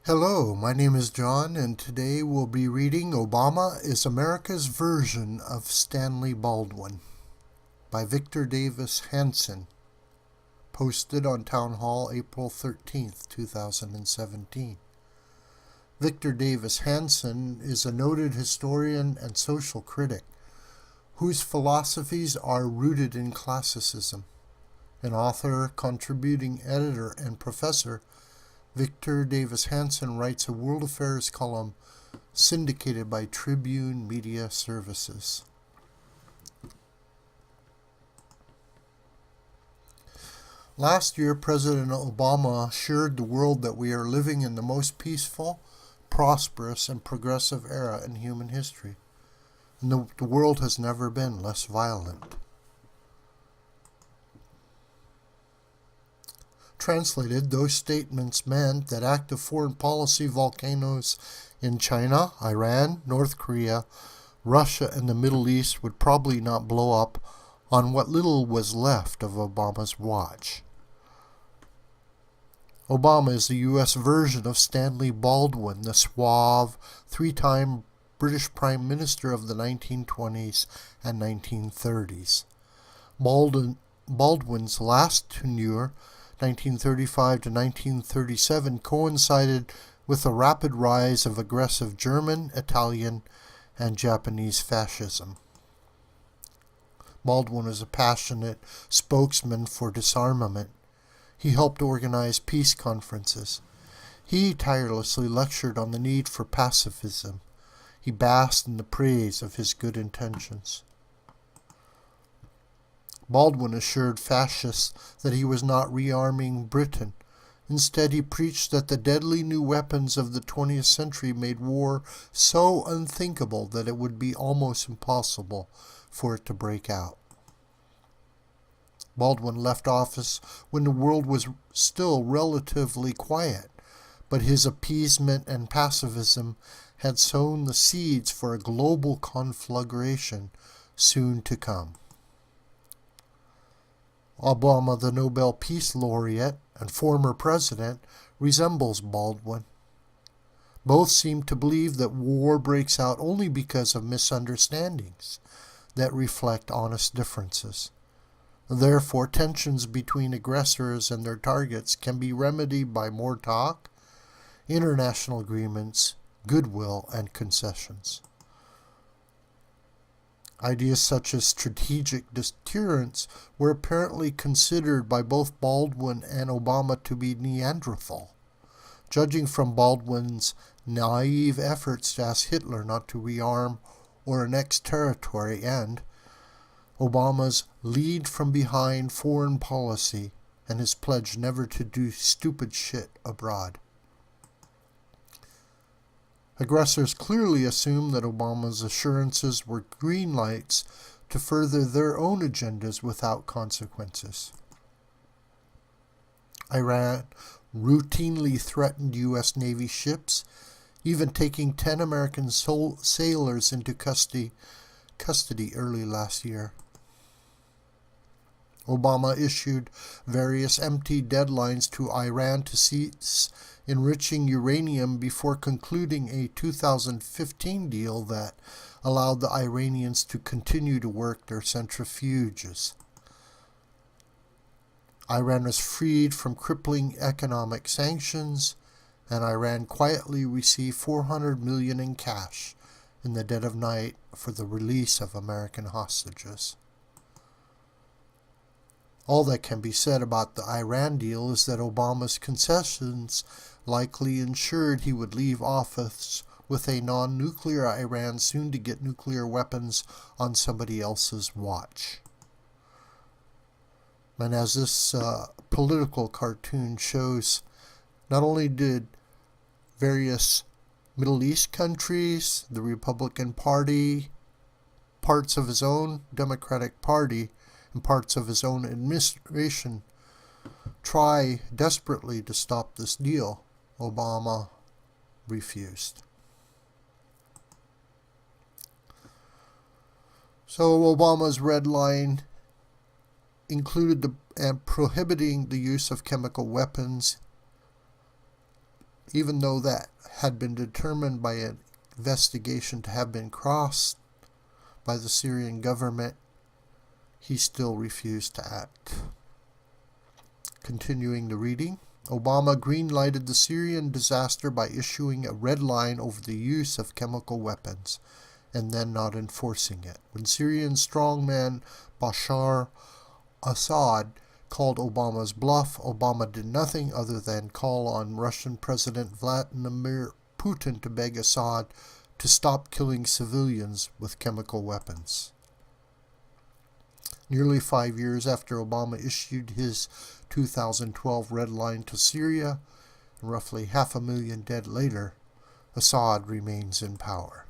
Hello, my name is John, and today we'll be reading Obama is America's Version of Stanley Baldwin by Victor Davis Hanson, posted on Townhall April 13th, 2017. Victor Davis Hanson is a noted historian and social critic whose philosophies are rooted in classicism. An author, contributing editor, and professor, Victor Davis Hanson writes a world affairs column syndicated by Tribune Media Services. Last year, President Obama assured the world that we are living in the most peaceful, prosperous, and progressive era in human history, and the world has never been less violent. Translated, those statements meant that active foreign policy volcanoes in China, Iran, North Korea, Russia, and the Middle East would probably not blow up on what little was left of Obama's watch. Obama is the U.S. version of Stanley Baldwin, the suave, three-time British Prime Minister of the 1920s and 1930s. Baldwin's last tenure, 1935 to 1937, coincided with the rapid rise of aggressive German, Italian, and Japanese fascism. Baldwin was a passionate spokesman for disarmament. He helped organize peace conferences. He tirelessly lectured on the need for pacifism. He basked in the praise of his good intentions. Baldwin assured fascists that he was not rearming Britain. Instead, he preached that the deadly new weapons of the 20th century made war so unthinkable that it would be almost impossible for it to break out. Baldwin left office when the world was still relatively quiet, but his appeasement and pacifism had sown the seeds for a global conflagration soon to come. Obama, the Nobel Peace Laureate and former president, resembles Baldwin. Both seem to believe that war breaks out only because of misunderstandings that reflect honest differences. Therefore, tensions between aggressors and their targets can be remedied by more talk, international agreements, goodwill, and concessions. Ideas such as strategic deterrence were apparently considered by both Baldwin and Obama to be Neanderthal. Judging from Baldwin's naive efforts to ask Hitler not to rearm or annex territory and Obama's lead from behind foreign policy and his pledge never to do stupid shit abroad. Aggressors clearly assumed that Obama's assurances were green lights to further their own agendas without consequences. Iran routinely threatened U.S. Navy ships, even taking 10 American sailors into custody early last year. Obama issued various empty deadlines to Iran to cease enriching uranium before concluding a 2015 deal that allowed the Iranians to continue to work their centrifuges. Iran was freed from crippling economic sanctions, and Iran quietly received $400 million in cash in the dead of night for the release of American hostages. All that can be said about the Iran deal is that Obama's concessions likely ensured he would leave office with a non-nuclear Iran soon to get nuclear weapons on somebody else's watch. And as this political cartoon shows, not only did various Middle East countries, the Republican Party, parts of his own Democratic Party, and parts of his own administration try desperately to stop this deal, Obama refused. So Obama's red line included prohibiting the use of chemical weapons even though that had been determined by an investigation to have been crossed by the Syrian government, he still refused to act. Continuing the reading, Obama green-lighted the Syrian disaster by issuing a red line over the use of chemical weapons, and then not enforcing it. When Syrian strongman Bashar Assad called Obama's bluff, Obama did nothing other than call on Russian President Vladimir Putin to beg Assad to stop killing civilians with chemical weapons. Nearly 5 years after Obama issued his 2012 red line to Syria, and roughly 500,000 dead later, Assad remains in power.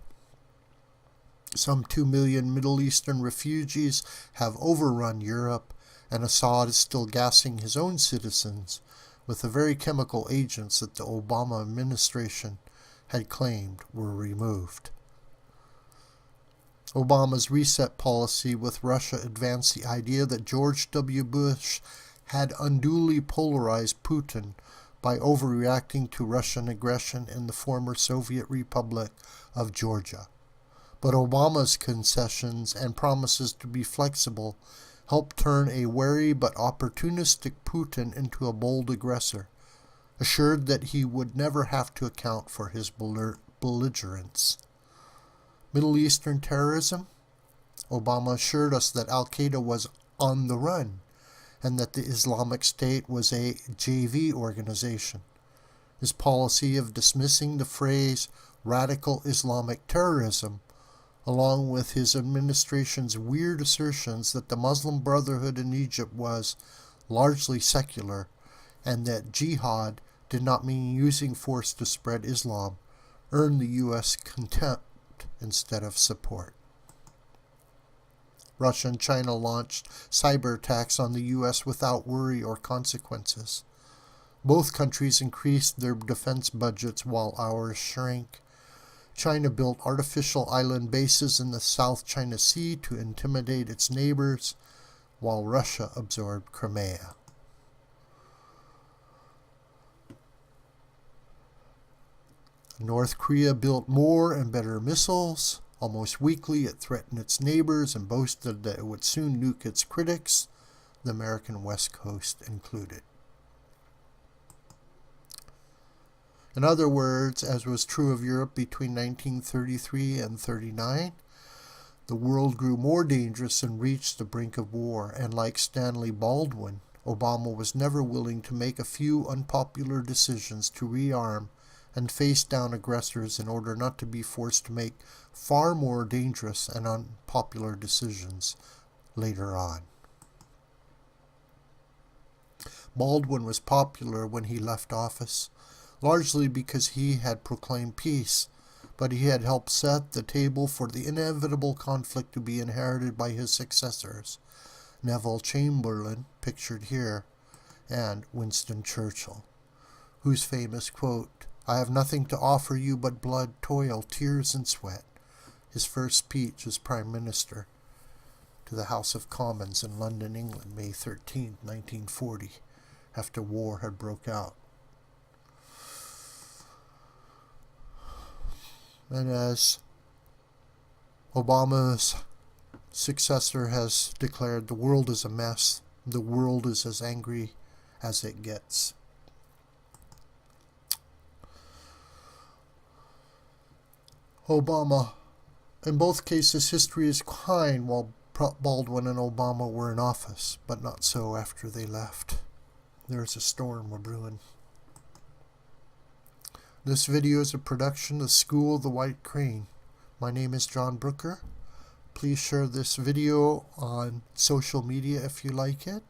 Some 2 million Middle Eastern refugees have overrun Europe, and Assad is still gassing his own citizens with the very chemical agents that the Obama administration had claimed were removed. Obama's reset policy with Russia advanced the idea that George W. Bush had unduly polarized Putin by overreacting to Russian aggression in the former Soviet Republic of Georgia. But Obama's concessions and promises to be flexible helped turn a wary but opportunistic Putin into a bold aggressor, assured that he would never have to account for his belligerence. Middle Eastern terrorism? Obama assured us that Al-Qaeda was on the run, and that the Islamic State was a JV organization. His policy of dismissing the phrase radical Islamic terrorism, along with his administration's weird assertions that the Muslim Brotherhood in Egypt was largely secular, and that jihad did not mean using force to spread Islam, earned the U.S. contempt instead of support. Russia and China launched cyber attacks on the U.S. without worry or consequences. Both countries increased their defense budgets while ours shrank. China built artificial island bases in the South China Sea to intimidate its neighbors, while Russia absorbed Crimea. North Korea built more and better missiles. Almost weekly, it threatened its neighbors and boasted that it would soon nuke its critics, the American West Coast included. In other words, as was true of Europe between 1933 and 1939, the world grew more dangerous and reached the brink of war, and like Stanley Baldwin, Obama was never willing to make a few unpopular decisions to rearm and face down aggressors in order not to be forced to make far more dangerous and unpopular decisions later on. Baldwin was popular when he left office, largely because he had proclaimed peace, but he had helped set the table for the inevitable conflict to be inherited by his successors, Neville Chamberlain, pictured here, and Winston Churchill, whose famous quote, "I have nothing to offer you but blood, toil, tears, and sweat," his first speech as Prime Minister to the House of Commons in London, England, May 13, 1940, after war had broke out. And as Obama's successor has declared, the world is a mess. The world is as angry as it gets. Obama. In both cases, history is kind while Baldwin and Obama were in office, but not so after they left. There's a storm brewing. This video is a production of School of the White Crane. My name is John Brooker. Please share this video on social media if you like it,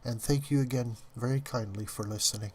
and thank you again very kindly for listening.